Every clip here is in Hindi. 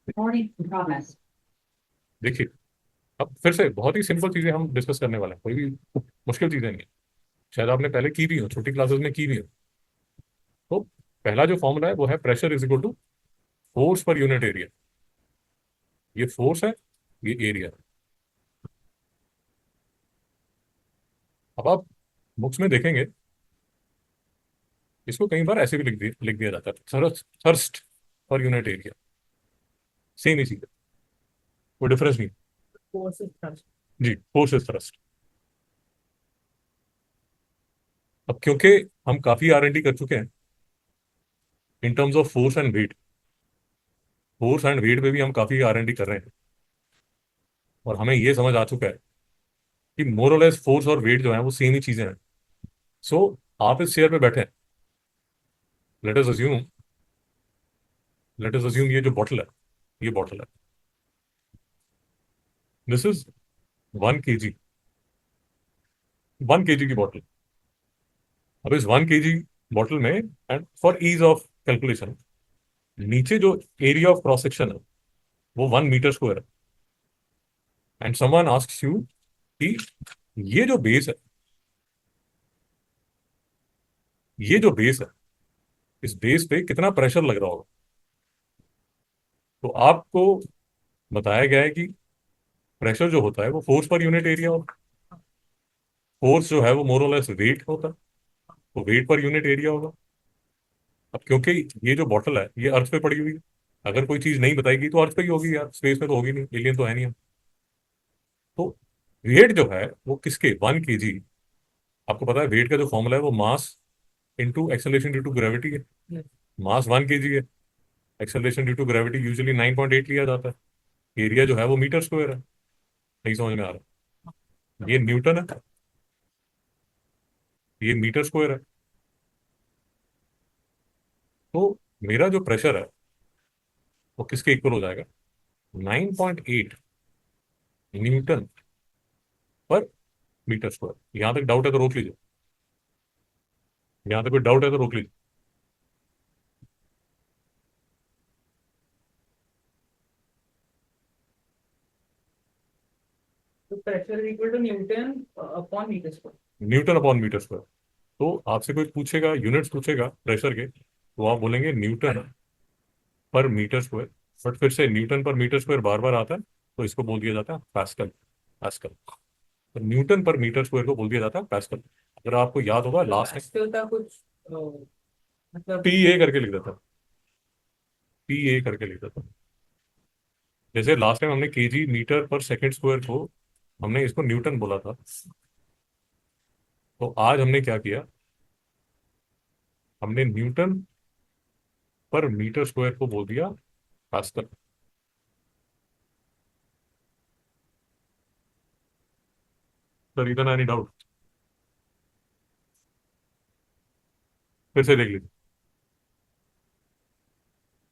Recording in progress. देखिए, अब फिर से बहुत ही सिंपल चीजें हम डिस्कस करने वाले हैं, कोई भी मुश्किल चीजें नहीं है। शायद आपने पहले की भी हो, छोटी क्लासेस में की भी हो। तो पहला जो फॉर्मूला है वो है pressure is equal to force per unit area. ये फोर्स है, ये एरिया है। अब आप बुक्स में देखेंगे, इसको कई बार ऐसे भी लिख दिया जाता है, थर्स्ट पर यूनिट एरिया। सेम ही चीज है, कोई डिफरेंस नहीं। Force is thrust. जी, फोर्स इज थ्रस्ट। अब क्योंकि हम काफी R&D कर चुके हैं in terms of force and weight, force and weight पे भी हम काफी R&D कर रहे हैं, और हमें ये समझ आ चुका है कि मोर और लेस फोर्स और वेट जो है वो सेम ही चीजें हैं। सो आप इस चेयर पे बैठे हैं। लेट अस अज्यूम, ये जो बॉटल है, ये बॉटल है। दिस इज 1 kg, 1 kg की बॉटल। अब इस 1 kg बॉटल में, and for ease of calculation, नीचे जो एरिया ऑफ क्रॉस सेक्शन है वो 1 मीटर स्क्वायर है। एंड समवन आस्क्स यू कि ये जो बेस है, ये जो बेस है, इस बेस पे कितना प्रेशर लग रहा होगा। तो आपको बताया गया है कि प्रेशर जो होता है वो फोर्स पर यूनिट एरिया होता है। फोर्स जो है वो मोर और लेस वेट होता है, तो वेट पर यूनिट एरिया होगा। अब क्योंकि ये जो बॉटल है ये अर्थ पे पड़ी हुई है, अगर कोई चीज नहीं बताएगी तो अर्थ पे ही होगी यार, स्पेस में तो होगी नहीं, एलियन तो है नहीं हम। तो वेट जो है वो किसके, 1 kg। आपको पता है वेट का जो फॉर्मूला है वो mass into acceleration due to gravity है। Yes. मास 1 kg है, acceleration due to gravity usually 9.8 लिया जाता है। एरिया जो है वो मीटर स्क्वायर है। नहीं समझ में आ रहा? ये न्यूटन है, ये मीटर स्क्वायर है। तो मेरा जो प्रेशर है वो किसके इक्वल हो जाएगा, 9.8 न्यूटन पर मीटर स्क्वायर। यहां तक डाउट है तो रोक लीजिए, यहां तक कोई डाउट है तो रोक लीजिए। So pressure is equal to Newton upon meter square. Newton upon metre square. तो आपसे कोई पूछेगा, यूनिट्स पूछेगा प्रेशर के, तो आप बोलेंगे न्यूटन पर मीटर स्क्वायर। बट फिर से न्यूटन पर मीटर स्क्वायर बार बार आता है, तो इसको बोल दिया जाता है पास्कल। पास्कल। तो न्यूटन पर मीटर स्क्वायर को बोल दिया जाता है पास्कल। अगर आपको याद होगा लास्ट टाइम Pascal का कुछ पी मतलब ए करके लिख देता, पी ए करके लिख देता। जैसे लास्ट टाइम हमने केजी मीटर पर सेकंड स्क्वायर को हमने इसको न्यूटन बोला था, तो आज हमने क्या किया, हमने न्यूटन पर मीटर स्क्वायर को बोल दिया पास्कल। सर इतना नहीं डाउट, फिर से देख लीजिए।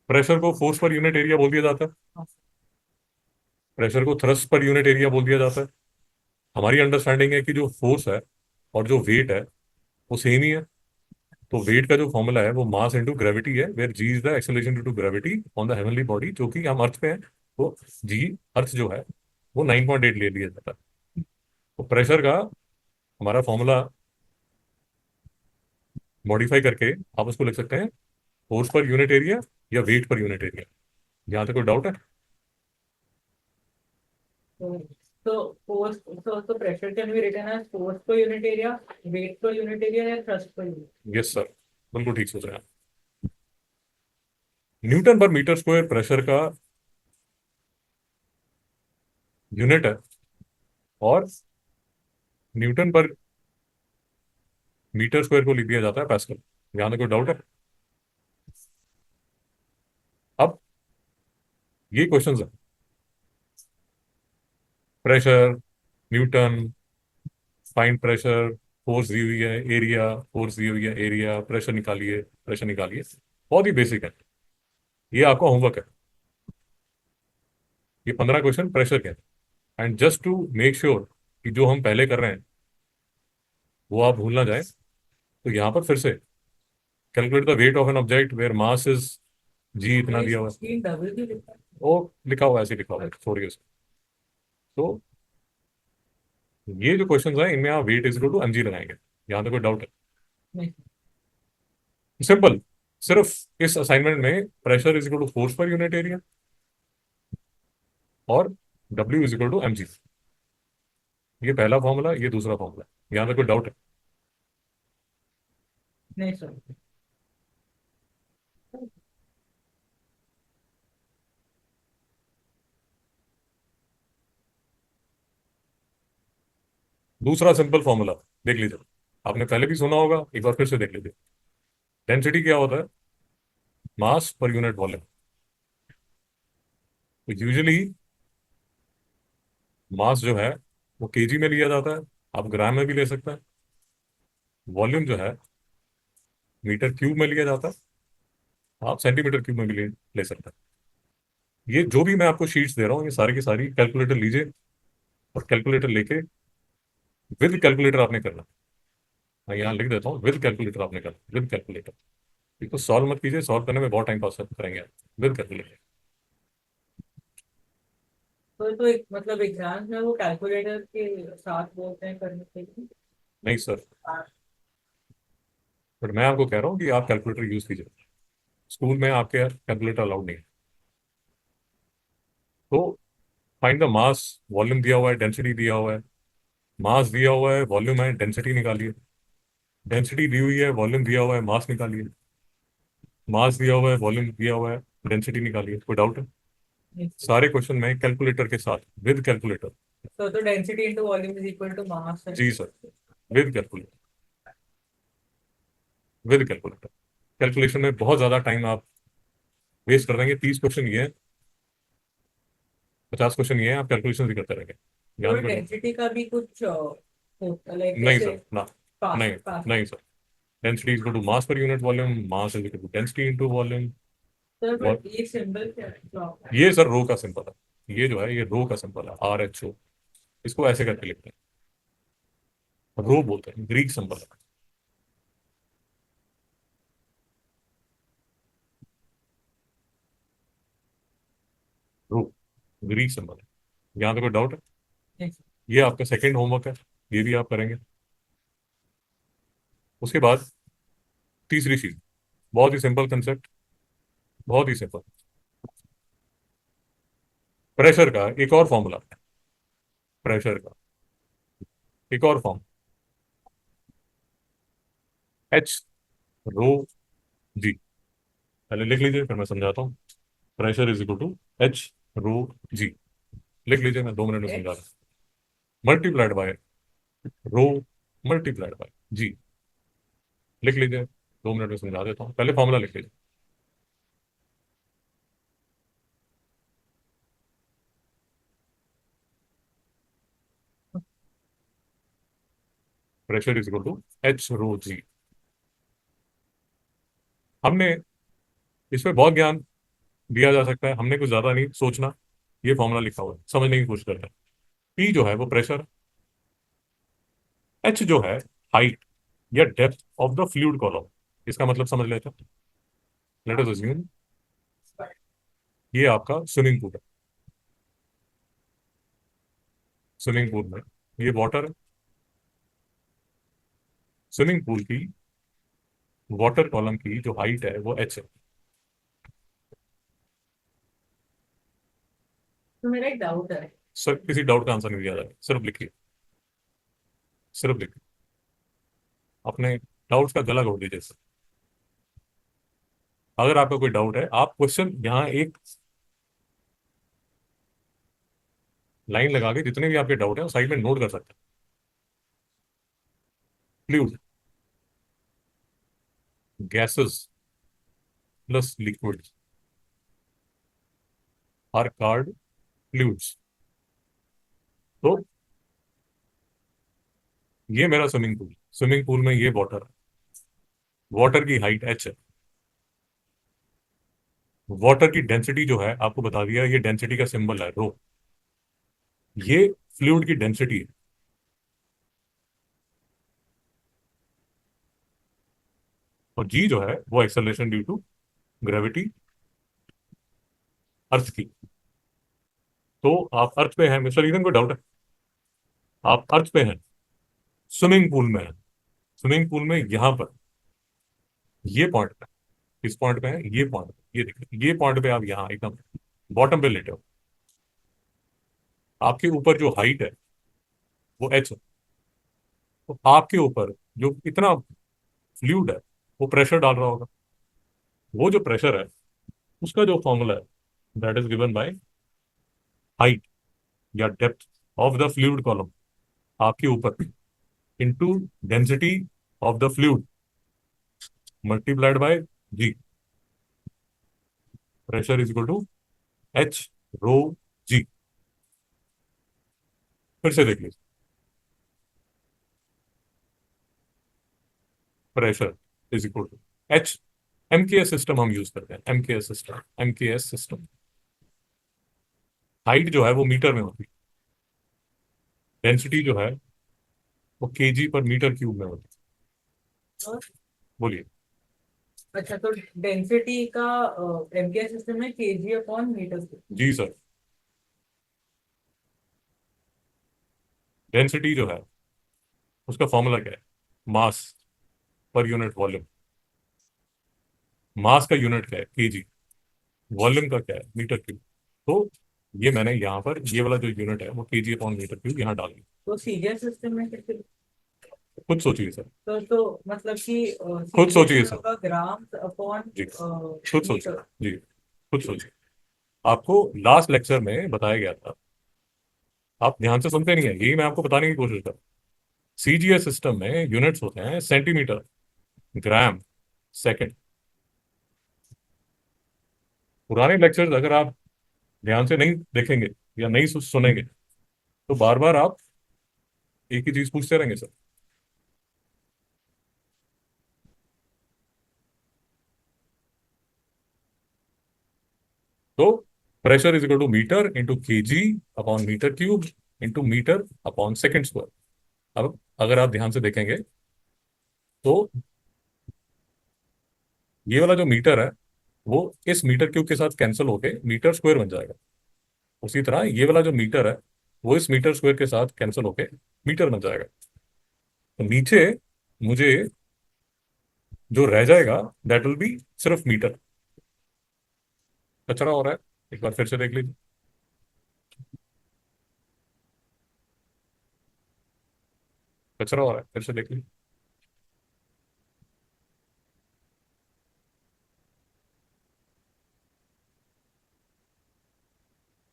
प्रेशर को फोर्स पर यूनिट एरिया बोल दिया जाता है, प्रेशर को थ्रस्ट पर यूनिट एरिया बोल दिया जाता है। हमारी अंडरस्टैंडिंग है कि जो फोर्स है और जो वेट है वो सेम ही है। तो वेट का जो फॉर्मूला है वो मास इनटू ग्रेविटी है, where g is the acceleration due to gravity on the heavenly body, जो कि हम अर्थ पे हैं। तो जी, अर्थ जो है वो 9.8 ले लिया जाता है। तो प्रेशर का हमारा फॉर्मूला मॉडिफाई करके आप उसको लिख सकते हैं फोर्स पर यूनिट एरिया या वेट पर यूनिट एरिया। यहाँ तक कोई डाउट है? so force so pressure can be written as force per unit area, weight per unit area या thrust per unit. Yes sir, बिल्कुल ठीक सोच रहे हैं आप। न्यूटन पर मीटर स्क्वायर प्रेशर का यूनिट है, और न्यूटन पर मीटर स्क्वायर को लिख दिया जाता है पास्कल। यहाँ तक कोई डाउट है? अब ये क्वेश्चन है, pressure, Newton, find pressure, force दी हुई है, एरिया, फोर्स दी हुई है, एरिया, प्रेशर निकालिए, प्रेशर निकालिए। बहुत ही बेसिक है, ये आपका होमवर्क है। ये 15 क्वेश्चन प्रेशर के हैं। And just to make sure कि जो हम पहले कर रहे हैं वो आप भूल ना जाए, तो यहाँ पर फिर से calculate the weight of an object where mass is g, इतना ये दिया हुआ है। स्क्रीन डबल की लिखा है. वो लिखा हुआ है, ऐसे लिखा हुआ है, छोड़िए उसको। तो ये जो क्वेश्चन है इनमें आप weight is equal to mg लगाएंगे। यहाँ तो कोई डाउट है? नहीं सिंपल। सिर्फ इस असाइनमेंट में pressure is equal to force per unit area और W is equal to mg। ये पहला फॉर्मूला, ये दूसरा फॉर्मूला। यहाँ पे कोई डाउट है? नहीं सर। दूसरा सिंपल फॉर्मूला देख लीजिए। आपने पहले भी सुना होगा, एक बार फिर से देख लीजिए। डेंसिटी क्या होता है? मास पर यूनिट वॉल्यूम। तो यूजुअली मास जो है वो केजी में लिया जाता है, आप ग्राम में भी ले सकते हैं। वॉल्यूम जो है मीटर क्यूब में लिया जाता है, आप सेंटीमीटर क्यूब में भी ले सकते हैं। ये जो भी मैं आपको शीट्स दे रहा हूँ, ये सारी की सारी कैलकुलेटर लीजिए, और कैलकुलेटर लेके विद कैलकुलेटर आपने करना। मैं यहाँ लिख देता हूँ, विद कैलकुलेटर आपने करना, विद कैलकुलेटर। इसको सॉल्व मत कीजिए, सॉल्व करने में बहुत टाइम पास करेंगे आप। With calculator. तो एक मतलब एग्जाम्स में वो कैलकुलेटर के साथ बोलते हैं करने के लिए। नहीं सर, बट मैं आपको कह रहा हूँ कि आप कैलकुलेटर यूज कीजिए। स्कूल में आपके कैलकुलेटर अलाउड नहीं है। तो फाइंड द मास, वॉल्यूम दिया हुआ है, डेंसिटी दिया हुआ है। मास दिया हुआ है, वॉल्यूम है, डेंसिटी निकालिए। डेंसिटी दी हुई है, वॉल्यूम दिया हुआ है, मास निकालिए। मास दिया हुआ है, वॉल्यूम दिया हुआ है, डेंसिटी निकालिए। कोई डाउट है? सारे क्वेश्चन में कैलकुलेटर के साथ, विद कैलकुलेटर। तो density into volume is equal to mass है। Ji sir, with calculator, with calculator. Calculation में बहुत ज्यादा टाइम आप वेस्ट कर देंगे। 30 क्वेश्चन ये है, 50 क्वेश्चन ये है, आप कैलकुलेशन भी करते रहेंगे। तो ध्यान रखो। डेंसिटी का भी कुछ होता लाइक नहीं जैसे सर, ना। पास नहीं, पास। नहीं sir. Density is equal to mass per unit volume, mass is equal to density into volume. Sir but ये सिंबल क्या है जो आप ये सर रो का सिंपल है, ये जो है ये रो का सिंपल है, RHO। इसको ऐसे करके लिखते हैं, रो बोलते हैं, ग्रीक सिंबल है। रो ग्रीक सिंबल है। यहाँ पे कोई डाउट है? नहीं। ये आपका सेकंड होमवर्क है, ये भी आप करेंगे। उसके बाद तीसरी चीज, बहुत ही सिंपल कंसेप्ट, बहुत ही सिंपल। प्रेशर का एक और फॉर्मूला है, प्रेशर का एक और फॉर्म, H ρg। पहले लिख लीजिए, फिर मैं समझाता हूँ। Pressure is equal to H ρg। लिख लीजिए, मैं 2 मिनट में समझा रहा हूँ। Multiplied by rho multiplied by g. लिख लीजिए, 2 मिनट में समझा देता हूँ। पहले फॉर्मूला लिख लीजिए। Pressure is equal to H ρg। हमने इसमें बहुत ज्ञान दिया जा सकता है, हमने कुछ ज्यादा नहीं सोचना। ये फॉर्मूला लिखा हुआ है, समझने की कोशिश करते हैं। P जो है वो प्रेशर, H जो है हाइट या depth of the fluid column. इसका मतलब समझ लेते हैं। लेट अस अज्यूम ये आपका स्विमिंग पूल है। स्विमिंग पूल में ये वाटर है। स्विमिंग पूल की वाटर कॉलम की जो हाइट है वो H है। तो मेरा एक डाउट है। सर किसी डाउट का आंसर नहीं दिया जाएगा, सिर्फ लिखिए, सिर्फ लिखिए। अपने डाउट्स का गला घोट दीजिए सर। अगर आपका कोई डाउट है, आप क्वेश्चन यहाँ एक लाइन लगा के जितने भी आपके डाउट है साइड में नोट कर सकते हैं। Fluid, gases plus liquid are called fluids. तो ये मेरा स्विमिंग पूल, स्विमिंग पूल में ये वाटर, वाटर की हाइट H है। वाटर की डेंसिटी जो है आपको बता दिया, ये डेंसिटी का सिंबल है रो। ये फ्लूइड की डेंसिटी है। और G जो है वो एक्सेलरेशन ड्यू टू ग्रेविटी अर्थ की। तो आप अर्थ पे हैं मिस्टर ईथन, कोई डाउट है? आप अर्थ पे हैं, स्विमिंग पूल में हैं, स्विमिंग पूल में यहां पर ये पॉइंट पे, इस पॉइंट पे है, ये पॉइंट, ये देखिए ये पॉइंट पे आप यहाँ एकदम बॉटम पे लेटे हो। आपके ऊपर जो हाइट है वो एच है, तो आपके ऊपर जो इतना फ्लूइड है वो प्रेशर डाल रहा होगा। वो जो प्रेशर है उसका जो फॉर्मूला है that is given by height या depth of the fluid column आपके ऊपर into density of the fluid multiplied by G. Pressure is equal to H rho G. फिर से देख लीजिए, pressure is equal to H, MKS system हम यूज करते हैं, MKS system, MKS system. Height जो है वो मीटर में होती है, डेंसिटी जो है वो केजी पर मीटर क्यूब में होती है। बोलिए। अच्छा, तो डेंसिटी का एमकेएस सिस्टम में केजी अपॉन मीटर। जी सर। डेंसिटी जो है उसका फॉर्मूला क्या है? मास पर यूनिट वॉल्यूम। मास का यूनिट क्या है? केजी। वॉल्यूम का क्या है? Metre cube. तो ये मैंने यहाँ पर ये वाला जो यूनिट है वो केजी अपॉन मीटर क्यूब यहाँ डाल दिया। तो सीजीएस सिस्टम में कैसे? खुद सोचिए सर, तो मतलब कि खुद सीजीएस सोचिए में सर। होगा ग्राम अपॉन जी खुद सोचिए। मीटर। जी खुद सोचिए। आपको लास्ट लेक्चर में बताया गया था, आप ध्यान से सुनते नहीं है, यही मैं आपको बताने की कोशिश कर। सीजीएस सिस्टम में यूनिट्स होते हैं सेंटीमीटर, ग्राम, सेकंड। पुराने लेक्चर्स अगर आप ध्यान से नहीं देखेंगे या नहीं सुनेंगे तो बार बार आप एक ही चीज पूछते रहेंगे सर। तो pressure is equal to metre into kg upon metre cube into metre upon second square. अब अगर आप ध्यान से देखेंगे तो ये वाला जो मीटर है वो इस मीटर क्यूब के साथ कैंसिल होके मीटर स्क्वायर बन जाएगा। उसी तरह ये वाला जो मीटर है वो इस मीटर स्क्वायर के साथ कैंसिल होके मीटर बन जाएगा। तो नीचे मुझे जो रह जाएगा दैट विल बी सिर्फ मीटर। कचरा हो रहा है, एक बार फिर से देख लीजिए। कचरा हो रहा है, फिर से देख लीजिए।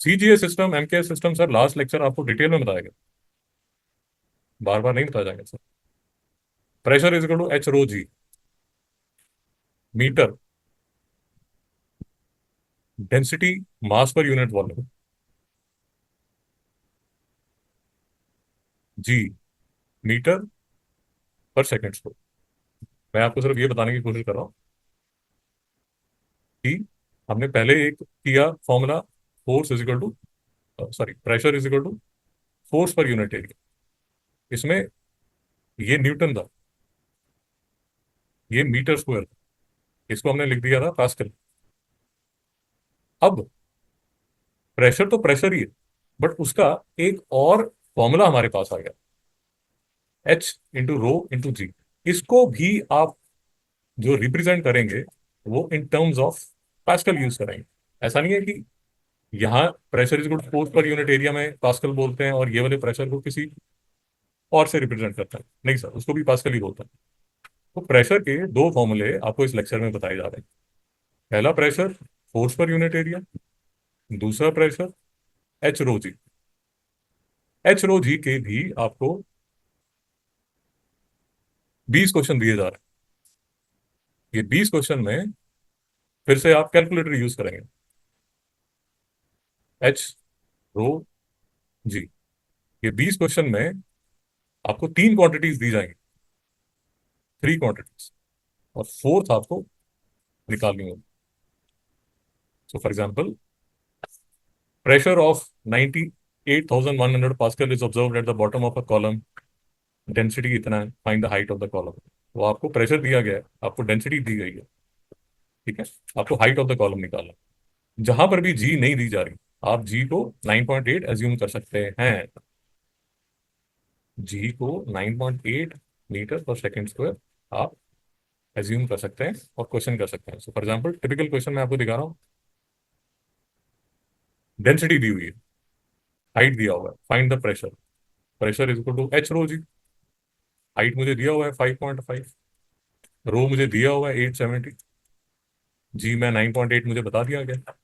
CGS system, MKS system sir last lecture आपको डिटेल में बताया गया, बार बार नहीं बताया जाएगा sir. Pressure is equal to H rho g, metre, density mass per unit volume, g metre per second square. मैं आपको सिर्फ ये बताने की कोशिश कर रहा हूँ कि हमने पहले एक किया formula, force is equal to, sorry, pressure is equal to force per unit area. इसमें ये न्यूटन था, ये मीटर स्क्वायर था, इसको हमने लिख दिया था पास्कल। अब प्रेशर तो प्रेशर ही है, बट उसका एक और फॉर्मूला हमारे पास आ गया, एच इंटू रो इंटू जी। इसको भी आप जो रिप्रेजेंट करेंगे वो इन टर्म्स ऑफ पास्कल यूज करेंगे। ऐसा नहीं है कि यहाँ pressure is good force per unit area में पास्कल बोलते हैं और ये वाले प्रेशर को किसी और से रिप्रेजेंट करते हैं, नहीं सर, उसको भी पास्कल ही बोलते हैं। तो प्रेशर के दो फॉर्मूले आपको इस लेक्चर में बताए जा रहे हैं। पहला pressure force per unit area, दूसरा प्रेशर एच रो जी। एच रो जी के भी आपको 20 क्वेश्चन दिए जा रहे हैं। ये 20 क्वेश्चन में फिर से आप कैलकुलेटर यूज करेंगे, एच रो जी। ये 20 क्वेश्चन में आपको तीन क्वांटिटीज दी जाएंगी, थ्री क्वांटिटीज, और फोर्थ आपको निकालनी होगी। So for example, pressure of 98,100 pascal is observed at the bottom of a column, density इतना है, find the height of the column. तो आपको प्रेशर दिया गया है, आपको डेंसिटी दी गई है, ठीक है, आपको हाइट ऑफ द कॉलम निकालना है। जहां पर भी जी नहीं दी जा रही आप जी को 9.8 एज्यूम कर सकते हैं। जी को 9.8 मीटर पर सेकेंड स्क्वायर आप एज्यूम कर सकते हैं और क्वेश्चन कर सकते हैं। So for example typical question मैं आपको दिखा रहा हूँ। डेंसिटी दी हुई है, हाइट दिया हुआ है, find the pressure. Pressure is equal to H rho g. Height मुझे दिया हुआ है 5.5, रो मुझे दिया हुआ है 870, जी मैं 9.8 मुझे बता दिया गया।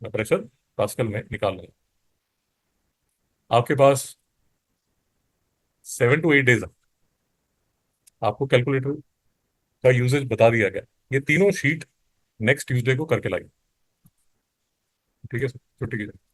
मैं प्रेशर पास्कल में निकाल लूंगा। आपके पास 7 to 8 डेज है, आपको कैलकुलेटर का यूजेज बता दिया गया। ये तीनों शीट नेक्स्ट ट्यूसडे को करके लाइए। ठीक है सर, छुट्टी कीजिए।